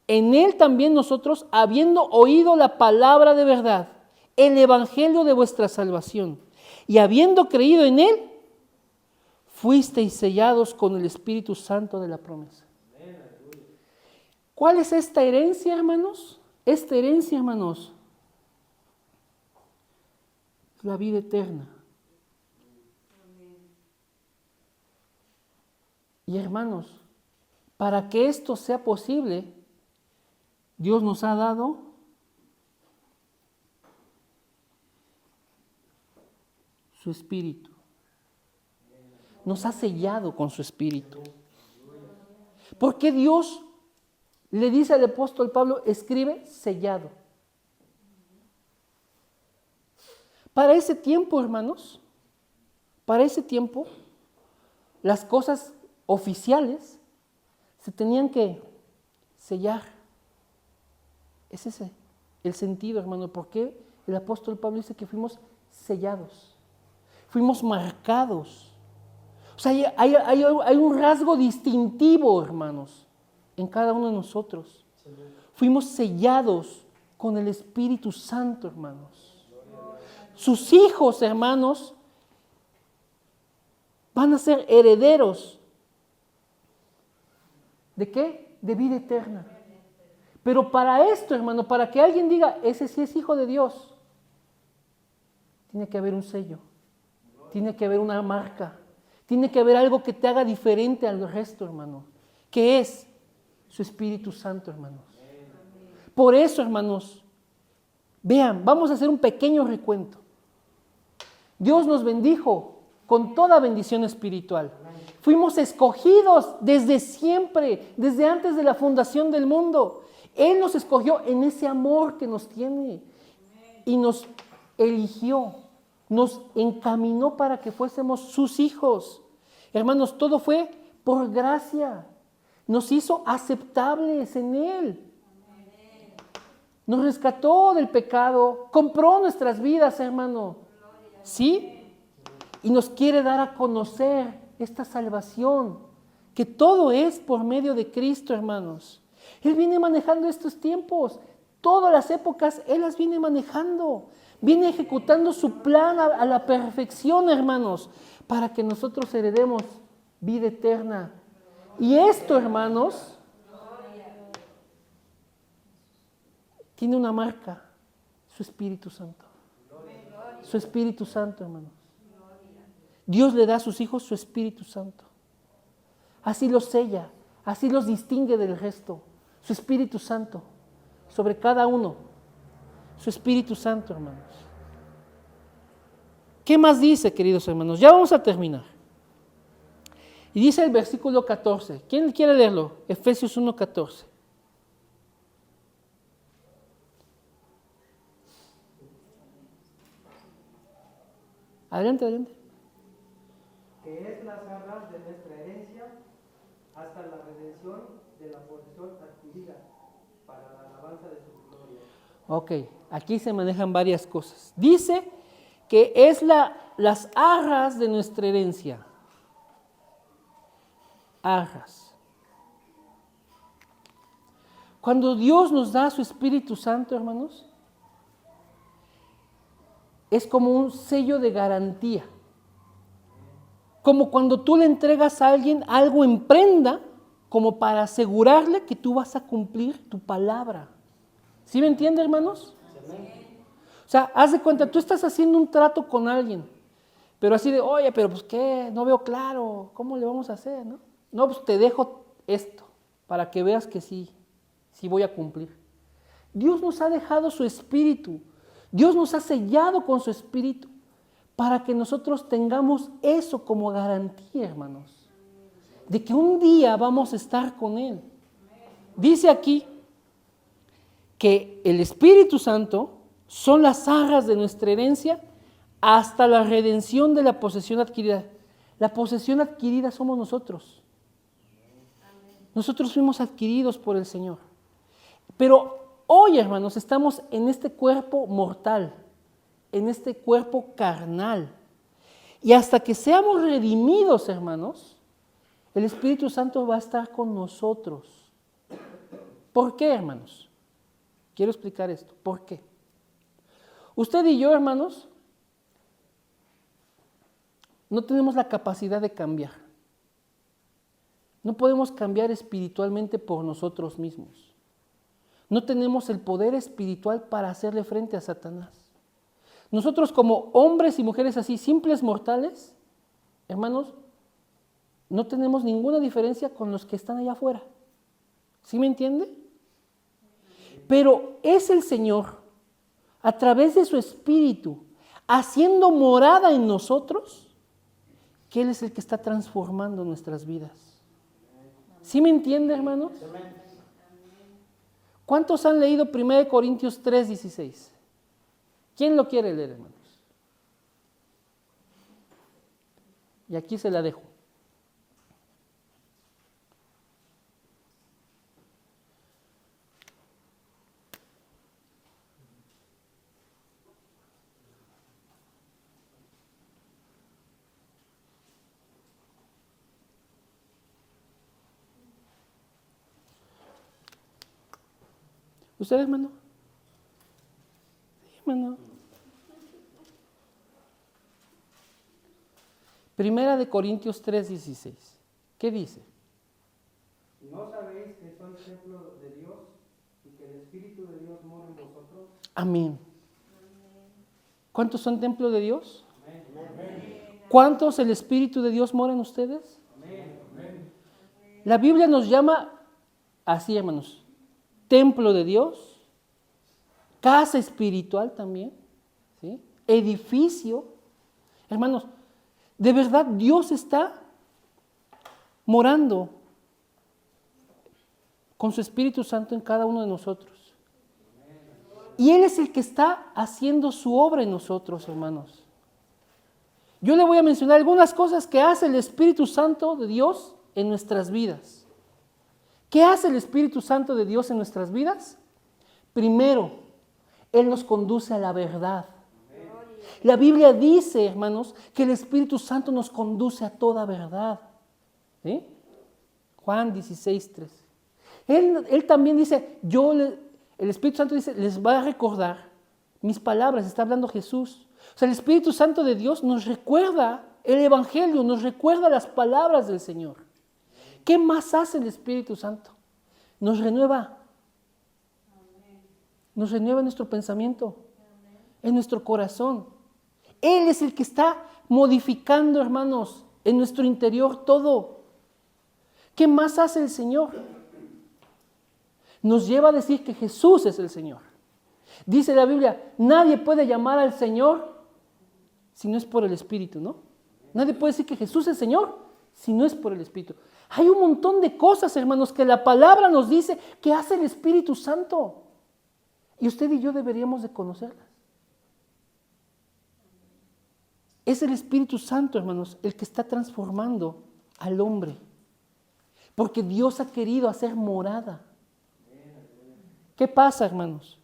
En Él también nosotros, habiendo oído la palabra de verdad, el evangelio de vuestra salvación, y habiendo creído en Él, fuisteis sellados con el Espíritu Santo de la promesa. ¿Cuál es esta herencia, hermanos? Esta herencia, hermanos, la vida eterna. Y hermanos, para que esto sea posible, Dios nos ha dado su Espíritu. Nos ha sellado con su Espíritu. ¿Por qué Dios le dice al apóstol Pablo, escribe sellado? Para ese tiempo, hermanos, para ese tiempo, las cosas oficiales se tenían que sellar. Es ese el sentido, hermano. ¿Por qué el apóstol Pablo dice que fuimos sellados? Fuimos marcados. O sea, hay un rasgo distintivo, hermanos, en cada uno de nosotros. Fuimos sellados con el Espíritu Santo, hermanos. Sus hijos, hermanos, van a ser herederos. ¿De qué? De vida eterna. Pero para esto, hermano, para que alguien diga, ese sí es hijo de Dios, tiene que haber un sello, tiene que haber una marca, tiene que haber algo que te haga diferente al resto, hermano, que es su Espíritu Santo, hermanos. Por eso, hermanos, vean, vamos a hacer un pequeño recuento. Dios nos bendijo con toda bendición espiritual. Fuimos escogidos desde siempre, desde antes de la fundación del mundo. Él nos escogió en ese amor que nos tiene y nos eligió, nos encaminó para que fuésemos sus hijos. Hermanos, todo fue por gracia. Nos hizo aceptables en Él. Nos rescató del pecado, compró nuestras vidas, hermano. ¿Sí? Y nos quiere dar a conocer esta salvación, que todo es por medio de Cristo, hermanos. Él viene manejando estos tiempos, todas las épocas Él las viene manejando, viene ejecutando su plan a la perfección, hermanos, para que nosotros heredemos vida eterna. Y esto, hermanos, tiene una marca, su Espíritu Santo. Su Espíritu Santo, hermanos. Dios le da a sus hijos su Espíritu Santo. Así los sella, así los distingue del resto. Su Espíritu Santo, sobre cada uno. Su Espíritu Santo, hermanos. ¿Qué más dice, queridos hermanos? Ya vamos a terminar. Y dice el versículo 14. ¿Quién quiere leerlo? Efesios 1:14. Adelante, adelante. Que es las arras de nuestra herencia hasta la redención de la posesión adquirida para la alabanza de su gloria. Ok, aquí se manejan varias cosas. Dice que es las arras de nuestra herencia. Arras. Cuando Dios nos da su Espíritu Santo, hermanos, es como un sello de garantía. Como cuando tú le entregas a alguien algo en prenda, como para asegurarle que tú vas a cumplir tu palabra. ¿Sí me entiende, hermanos? O sea, haz de cuenta, tú estás haciendo un trato con alguien, pero así de, oye, pero pues qué, no veo claro, ¿cómo le vamos a hacer? No, pues te dejo esto, para que veas que sí voy a cumplir. Dios nos ha dejado su Espíritu, Dios nos ha sellado con su Espíritu, para que nosotros tengamos eso como garantía, hermanos, de que un día vamos a estar con Él. Dice aquí que el Espíritu Santo son las arras de nuestra herencia hasta la redención de la posesión adquirida. La posesión adquirida somos nosotros. Nosotros fuimos adquiridos por el Señor. Pero hoy, hermanos, estamos en este cuerpo mortal, en este cuerpo carnal. Y hasta que seamos redimidos, hermanos, el Espíritu Santo va a estar con nosotros. ¿Por qué, hermanos? Quiero explicar esto. ¿Por qué? Usted y yo, hermanos, no tenemos la capacidad de cambiar. No podemos cambiar espiritualmente por nosotros mismos. No tenemos el poder espiritual para hacerle frente a Satanás. Nosotros como hombres y mujeres así, simples mortales, hermanos, no tenemos ninguna diferencia con los que están allá afuera. ¿Sí me entiende? Pero es el Señor, a través de su Espíritu, haciendo morada en nosotros, que Él es el que está transformando nuestras vidas. ¿Sí me entiende, hermanos? ¿Cuántos han leído 1 Corintios 3:16? ¿Quién lo quiere leer, hermanos? Y aquí se la dejo. ¿Usted, hermano? Sí, hermano. 1 Corintios 3:16. ¿Qué dice? ¿No sabéis que sois templo de Dios y que el Espíritu de Dios mora en vosotros? Amén. ¿Cuántos son templo de Dios? ¿Cuántos el Espíritu de Dios mora en ustedes? La Biblia nos llama así, hermanos, templo de Dios, casa espiritual también, ¿sí? Edificio. Hermanos, de verdad Dios está morando con su Espíritu Santo en cada uno de nosotros. Y Él es el que está haciendo su obra en nosotros, hermanos. Yo le voy a mencionar algunas cosas que hace el Espíritu Santo de Dios en nuestras vidas. ¿Qué hace el Espíritu Santo de Dios en nuestras vidas? Primero, Él nos conduce a la verdad. La Biblia dice, hermanos, que el Espíritu Santo nos conduce a toda verdad. ¿Sí? Juan 16:3. Él también dice, el Espíritu Santo dice, les va a recordar mis palabras, está hablando Jesús. O sea, el Espíritu Santo de Dios nos recuerda el Evangelio, nos recuerda las palabras del Señor. ¿Qué más hace el Espíritu Santo? Nos renueva. Nos renueva en nuestro pensamiento, en nuestro corazón. Él es el que está modificando, hermanos, en nuestro interior todo. ¿Qué más hace el Señor? Nos lleva a decir que Jesús es el Señor. Dice la Biblia, nadie puede llamar al Señor si no es por el Espíritu, ¿no? Nadie puede decir que Jesús es Señor si no es por el Espíritu. Hay un montón de cosas, hermanos, que la palabra nos dice que hace el Espíritu Santo. Y usted y yo deberíamos de conocerlas. Es el Espíritu Santo, hermanos, el que está transformando al hombre. Porque Dios ha querido hacer morada. ¿Qué pasa, hermanos?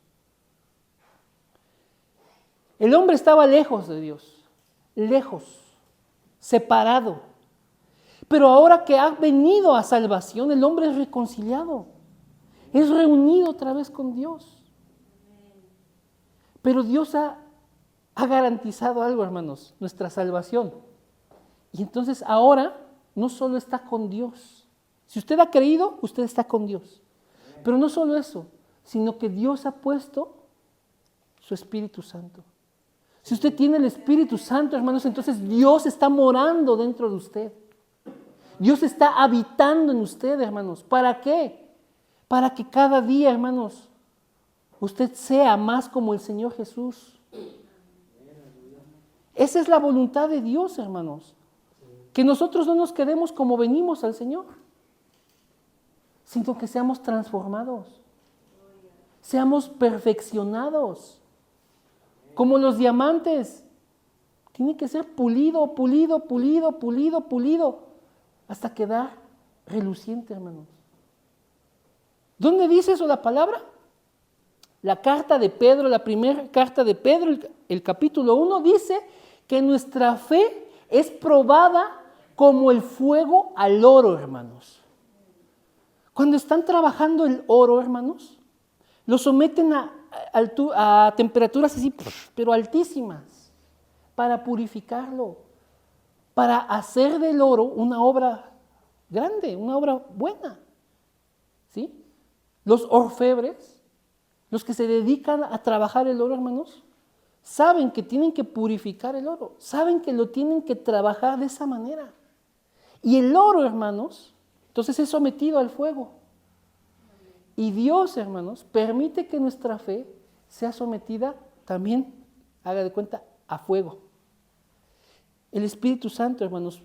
El hombre estaba lejos de Dios, lejos, separado. Pero ahora que ha venido a salvación, el hombre es reconciliado, es reunido otra vez con Dios. Pero Dios ha garantizado algo, hermanos, nuestra salvación. Y entonces ahora no solo está con Dios. Si usted ha creído, usted está con Dios. Pero no solo eso, sino que Dios ha puesto su Espíritu Santo. Si usted tiene el Espíritu Santo, hermanos, entonces Dios está morando dentro de usted. Dios está habitando en usted, hermanos. ¿Para qué? Para que cada día, hermanos, usted sea más como el Señor Jesús. Esa es la voluntad de Dios, hermanos. Que nosotros no nos quedemos como venimos al Señor, sino que seamos transformados. Seamos perfeccionados. Como los diamantes. Tiene que ser pulido, pulido, pulido, pulido, pulido, hasta quedar reluciente, hermanos. ¿Dónde dice eso la palabra? La carta de Pedro, la primera carta de Pedro, el capítulo 1, dice que nuestra fe es probada como el fuego al oro, hermanos. Cuando están trabajando el oro, hermanos, lo someten a temperaturas así, pero altísimas, para purificarlo, para hacer del oro una obra grande, una obra buena. ¿Sí? Los orfebres, los que se dedican a trabajar el oro, hermanos, saben que tienen que purificar el oro, saben que lo tienen que trabajar de esa manera. Y el oro, hermanos, entonces es sometido al fuego. Y Dios, hermanos, permite que nuestra fe sea sometida también, haga de cuenta, a fuego. El Espíritu Santo, hermanos,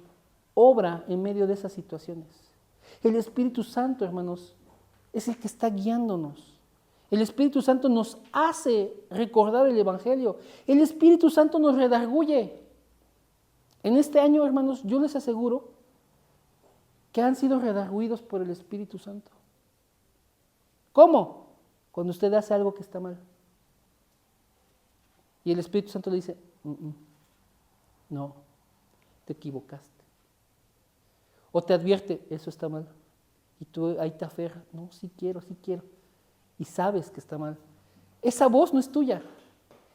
obra en medio de esas situaciones. El Espíritu Santo, hermanos, es el que está guiándonos. El Espíritu Santo nos hace recordar el Evangelio. El Espíritu Santo nos redarguye. En este año, hermanos, yo les aseguro que han sido redarguidos por el Espíritu Santo. ¿Cómo? Cuando usted hace algo que está mal. Y el Espíritu Santo le dice, no, te equivocaste. O te advierte, eso está mal. Y tú ahí te aferras, no, sí quiero. Y sabes que está mal. Esa voz no es tuya.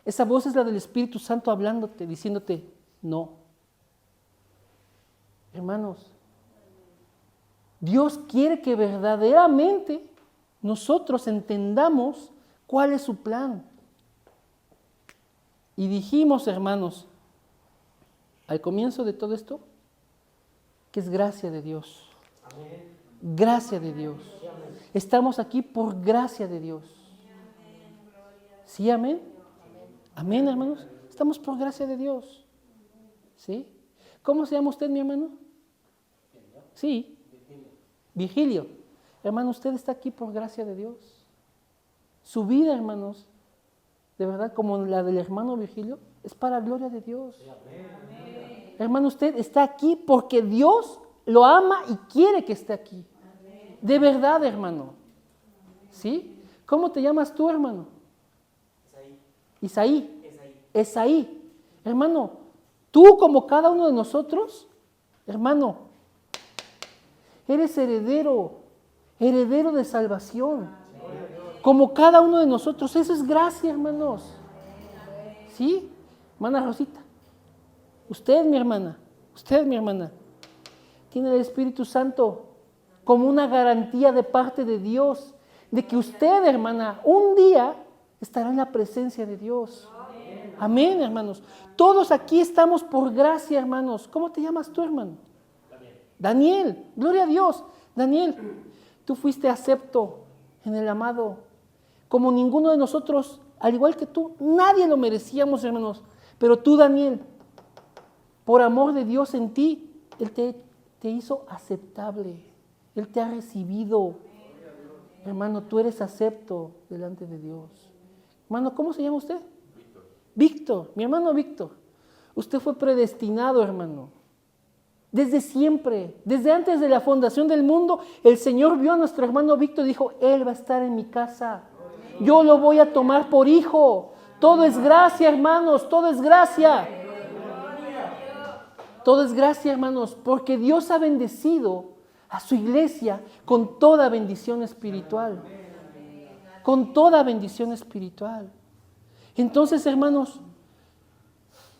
Esa voz es la del Espíritu Santo hablándote, diciéndote, no. Hermanos, Dios quiere que verdaderamente nosotros entendamos cuál es su plan. Y dijimos, hermanos, al comienzo de todo esto, que es gracia de Dios. Gracia de Dios. Estamos aquí por gracia de Dios. ¿Sí, amén? Amén, hermanos. Estamos por gracia de Dios. ¿Sí? ¿Cómo se llama usted, mi hermano? Sí. Virgilio. Hermano, usted está aquí por gracia de Dios. Su vida, hermanos, de verdad, como la del hermano Virgilio, es para gloria de Dios. Hermano, usted está aquí porque Dios lo ama y quiere que esté aquí. De verdad, hermano. ¿Sí? ¿Cómo te llamas tú, hermano? Esaí. Hermano, tú como cada uno de nosotros, hermano, eres heredero de salvación. Como cada uno de nosotros. Eso es gracia, hermanos. ¿Sí? Hermana Rosita. Usted, mi hermana, tiene el Espíritu Santo como una garantía de parte de Dios, de que usted, hermana, un día estará en la presencia de Dios. Amén, hermanos. Todos aquí estamos por gracia, hermanos. ¿Cómo te llamas tú, hermano? Daniel. Gloria a Dios. Daniel, tú fuiste acepto en el amado, como ninguno de nosotros, al igual que tú, nadie lo merecíamos, hermanos. Pero tú, Daniel, por amor de Dios en ti, Él te hizo aceptable. Él te ha recibido. Hermano, tú eres acepto delante de Dios. Hermano, ¿cómo se llama usted? Víctor, mi hermano Víctor. Usted fue predestinado, hermano. Desde siempre, desde antes de la fundación del mundo, el Señor vio a nuestro hermano Víctor y dijo, Él va a estar en mi casa. Yo lo voy a tomar por hijo. Todo es gracia, hermanos, todo es gracia. Todo es gracia, hermanos, porque Dios ha bendecido a su iglesia con toda bendición espiritual. Con toda bendición espiritual. Entonces, hermanos,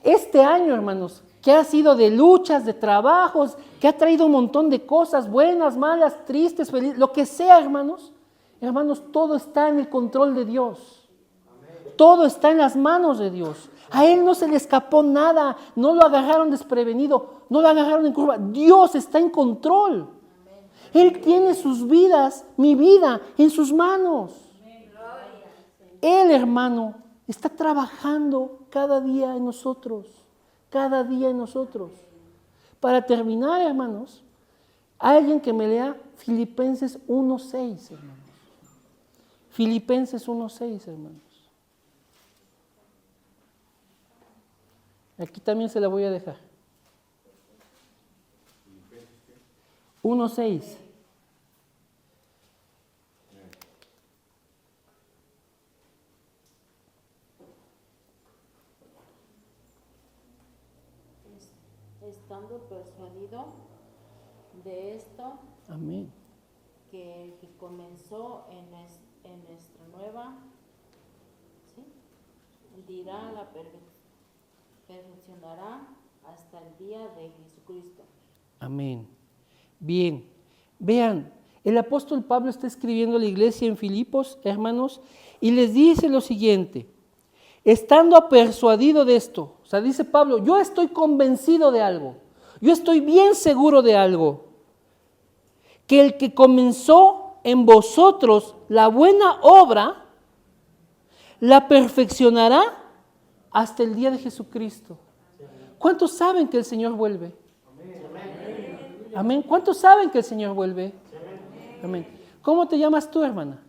este año, hermanos, que ha sido de luchas, de trabajos, que ha traído un montón de cosas buenas, malas, tristes, felices, lo que sea, hermanos, todo está en el control de Dios. Todo está en las manos de Dios. A Él no se le escapó nada, no lo agarraron desprevenido, no lo agarraron en curva. Dios está en control. Él tiene sus vidas, mi vida, en sus manos. Él, hermano, está trabajando cada día en nosotros. Cada día en nosotros. Para terminar, hermanos, alguien que me lea Filipenses 1:6, hermanos. Filipenses 1:6, hermanos. Aquí también se la voy a dejar. 1:6. estando persuadido de esto, Amén. que el que comenzó en nuestra nueva, ¿sí? Dirá la perfeccionará hasta el día de Jesucristo. Amén. Bien, vean, el apóstol Pablo está escribiendo a la iglesia en Filipos, hermanos, y les dice lo siguiente: estando persuadido de esto, o sea, dice Pablo, yo estoy convencido de algo, yo estoy bien seguro de algo, que el que comenzó en vosotros la buena obra, la perfeccionará hasta el día de Jesucristo. ¿Cuántos saben que el Señor vuelve? Amén. ¿Cuántos saben que el Señor vuelve? Amén. ¿Cómo te llamas tú, hermana?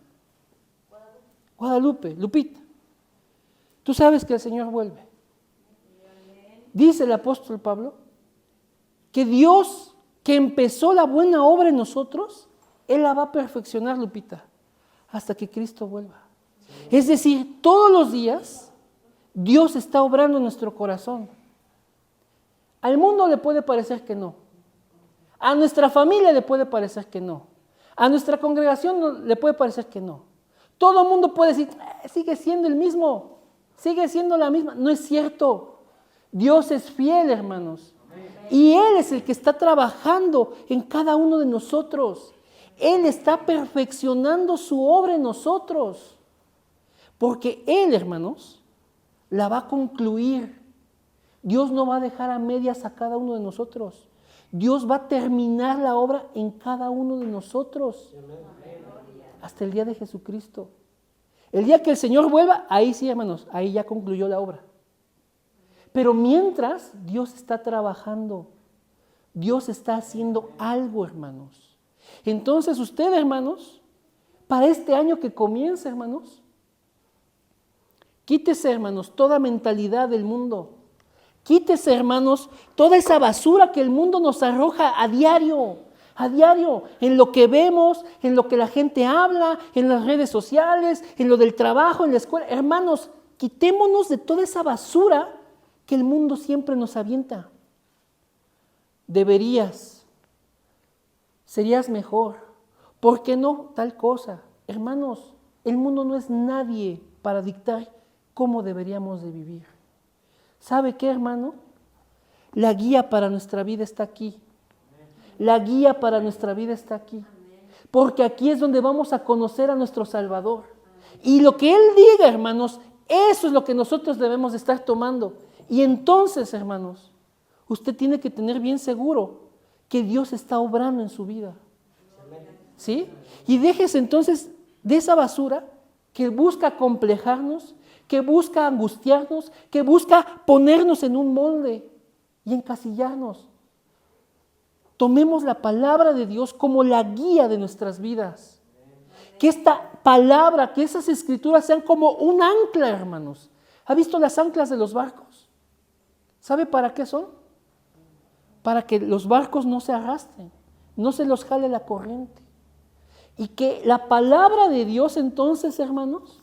Guadalupe, Lupita. Tú sabes que el Señor vuelve. Dice el apóstol Pablo que Dios, que empezó la buena obra en nosotros, Él la va a perfeccionar, Lupita, hasta que Cristo vuelva. Es decir, todos los días Dios está obrando en nuestro corazón. Al mundo le puede parecer que no. A nuestra familia le puede parecer que no. A nuestra congregación le puede parecer que no. Todo el mundo puede decir, sigue siendo el mismo, sigue siendo la misma. No es cierto. Dios es fiel, hermanos. Y Él es el que está trabajando en cada uno de nosotros. Él está perfeccionando su obra en nosotros. Porque Él, hermanos, la va a concluir. Dios no va a dejar a medias a cada uno de nosotros. Dios va a terminar la obra en cada uno de nosotros. Hasta el día de Jesucristo. El día que el Señor vuelva, ahí sí, hermanos, ahí ya concluyó la obra. Pero mientras, Dios está trabajando. Dios está haciendo algo, hermanos. Entonces usted, hermanos, para este año que comienza, hermanos, quítese, hermanos, toda mentalidad del mundo. Quítese, hermanos, toda esa basura que el mundo nos arroja a diario, en lo que vemos, en lo que la gente habla, en las redes sociales, en lo del trabajo, en la escuela. Hermanos, quitémonos de toda esa basura que el mundo siempre nos avienta. Deberías, serías mejor. ¿Por qué no tal cosa? Hermanos, el mundo no es nadie para dictar cómo deberíamos de vivir. ¿Sabe qué, hermano? La guía para nuestra vida está aquí. La guía para nuestra vida está aquí. Porque aquí es donde vamos a conocer a nuestro Salvador. Y lo que Él diga, hermanos, eso es lo que nosotros debemos de estar tomando. Y entonces, hermanos, usted tiene que tener bien seguro que Dios está obrando en su vida. ¿Sí? Y déjese entonces de esa basura que busca acomplejarnos, que busca angustiarnos, que busca ponernos en un molde y encasillarnos. Tomemos la palabra de Dios como la guía de nuestras vidas. Que esta palabra, que esas escrituras sean como un ancla, hermanos. ¿Ha visto las anclas de los barcos? ¿Sabe para qué son? Para que los barcos no se arrastren, no se los jale la corriente. Y que la palabra de Dios entonces, hermanos,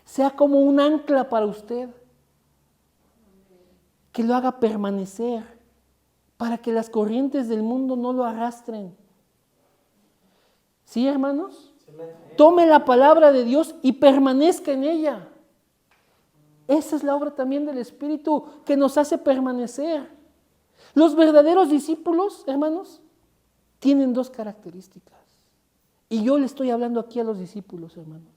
sea como un ancla para usted, que lo haga permanecer, para que las corrientes del mundo no lo arrastren. ¿Sí, hermanos? Tome la palabra de Dios y permanezca en ella. Esa es la obra también del Espíritu que nos hace permanecer. Los verdaderos discípulos, hermanos, tienen dos características. Y yo le estoy hablando aquí a los discípulos, hermanos.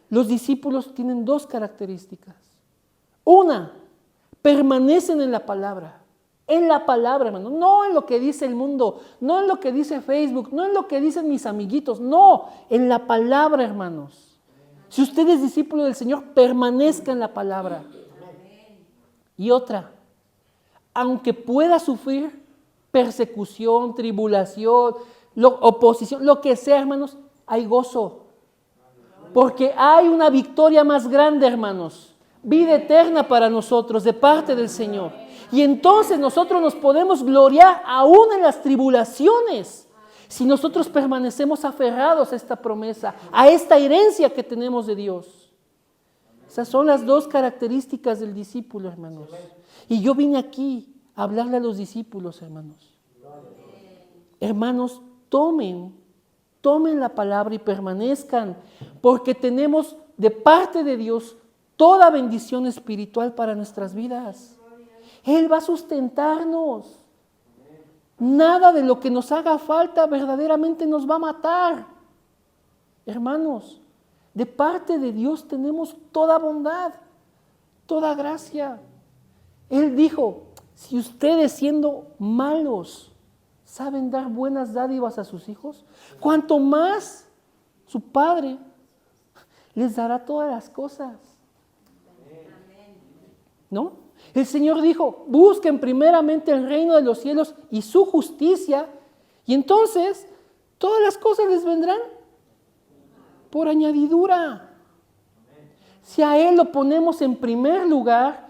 Los discípulos tienen dos características. Una, permanecen en la palabra. En la palabra, hermano. No en lo que dice el mundo, no en lo que dice Facebook, no en lo que dicen mis amiguitos. No, en la palabra, hermanos. Si usted es discípulo del Señor, permanezca en la palabra. Y otra, aunque pueda sufrir persecución, tribulación, oposición, lo que sea, hermanos, hay gozo. Porque hay una victoria más grande, hermanos. Vida eterna para nosotros de parte del Señor. Y entonces nosotros nos podemos gloriar aún en las tribulaciones. Si nosotros permanecemos aferrados a esta promesa, a esta herencia que tenemos de Dios. Esas son las dos características del discípulo, hermanos. Y yo vine aquí hablarle a los discípulos, hermanos. Hermanos, tomen la palabra y permanezcan, porque tenemos de parte de Dios toda bendición espiritual para nuestras vidas. Él va a sustentarnos. Nada de lo que nos haga falta verdaderamente nos va a matar. Hermanos, de parte de Dios tenemos toda bondad, toda gracia. Él dijo, si ustedes siendo malos saben dar buenas dádivas a sus hijos, cuanto más su Padre les dará todas las cosas. ¿No? El Señor dijo, busquen primeramente el reino de los cielos y su justicia, y entonces todas las cosas les vendrán por añadidura. Si a Él lo ponemos en primer lugar,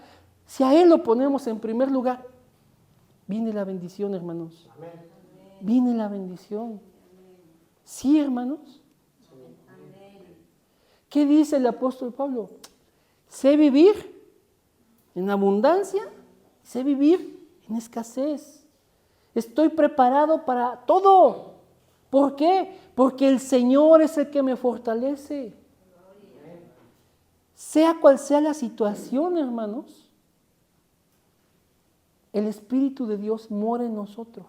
viene la bendición, hermanos. Viene la bendición. ¿Sí, hermanos? ¿Qué dice el apóstol Pablo? Sé vivir en abundancia, sé vivir en escasez. Estoy preparado para todo. ¿Por qué? Porque el Señor es el que me fortalece. Sea cual sea la situación, hermanos, el Espíritu de Dios mora en nosotros.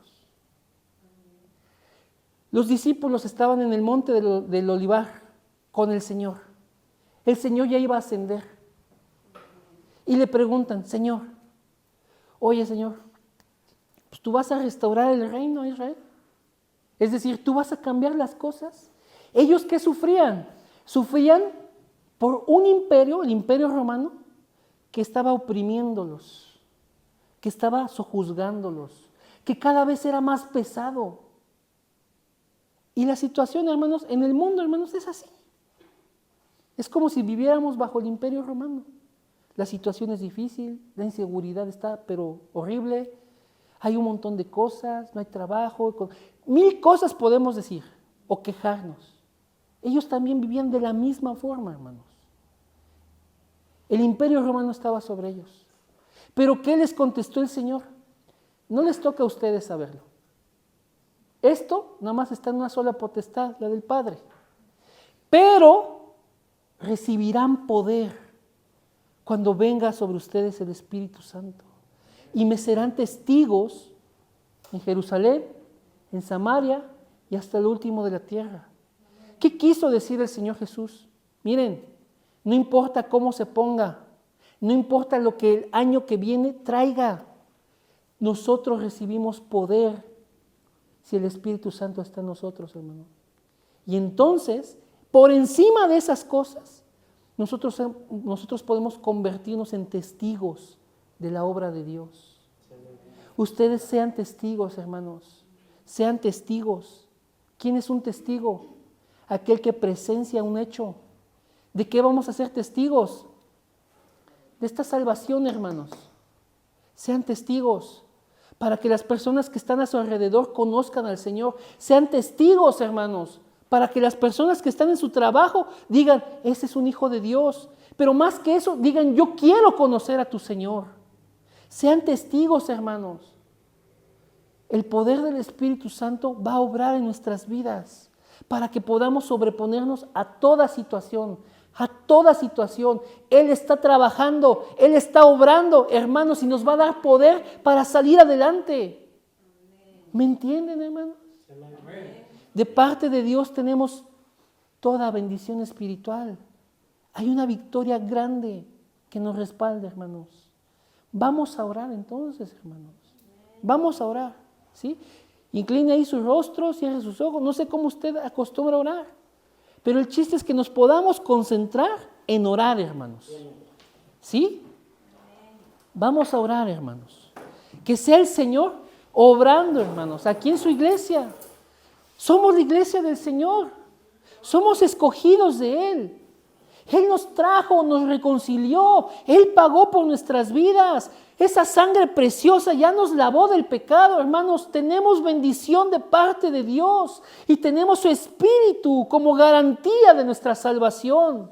Los discípulos estaban en el monte del Olivar con el Señor. El Señor ya iba a ascender. Y le preguntan, Señor, oye Señor, pues tú vas a restaurar el reino de Israel. Es decir, tú vas a cambiar las cosas. ¿Ellos qué sufrían? Sufrían por un imperio, el imperio romano, que estaba oprimiéndolos, que estaba sojuzgándolos, que cada vez era más pesado. Y la situación, hermanos, en el mundo, hermanos, es así. Es como si viviéramos bajo el imperio romano. La situación es difícil, la inseguridad está, pero horrible. Hay un montón de cosas, no hay trabajo. Mil cosas podemos decir o quejarnos. Ellos también vivían de la misma forma, hermanos. El imperio romano estaba sobre ellos. Pero ¿qué les contestó el Señor? No les toca a ustedes saberlo. Esto nada más está en una sola potestad, la del Padre. Pero recibirán poder cuando venga sobre ustedes el Espíritu Santo. Y me serán testigos en Jerusalén, en Samaria y hasta el último de la tierra. ¿Qué quiso decir el Señor Jesús? Miren, no importa cómo se ponga, no importa lo que el año que viene traiga, nosotros recibimos poder si el Espíritu Santo está en nosotros, hermano. Y entonces, por encima de esas cosas, nosotros podemos convertirnos en testigos de la obra de Dios. Ustedes sean testigos, hermanos. Sean testigos. ¿Quién es un testigo? Aquel que presencia un hecho. ¿De qué vamos a ser testigos? De esta salvación, hermanos. Sean testigos para que las personas que están a su alrededor conozcan al Señor. Sean testigos, hermanos, para que las personas que están en su trabajo digan, ese es un hijo de Dios. Pero más que eso, digan, yo quiero conocer a tu Señor. Sean testigos, hermanos. El poder del Espíritu Santo va a obrar en nuestras vidas para que podamos sobreponernos a toda situación. A toda situación. Él está trabajando, Él está obrando, hermanos, y nos va a dar poder para salir adelante. ¿Me entienden, hermanos? De parte de Dios tenemos toda bendición espiritual. Hay una victoria grande que nos respalda, hermanos. Vamos a orar entonces, hermanos. Vamos a orar, ¿sí? Incline ahí su rostro, cierre sus ojos. No sé cómo usted acostumbra a orar. Pero el chiste es que nos podamos concentrar en orar, hermanos. ¿Sí? Vamos a orar, hermanos. Que sea el Señor obrando, hermanos, aquí en su iglesia. Somos la iglesia del Señor. Somos escogidos de Él. Él nos trajo, nos reconcilió. Él pagó por nuestras vidas. Esa sangre preciosa ya nos lavó del pecado, hermanos. Tenemos bendición de parte de Dios y tenemos su Espíritu como garantía de nuestra salvación.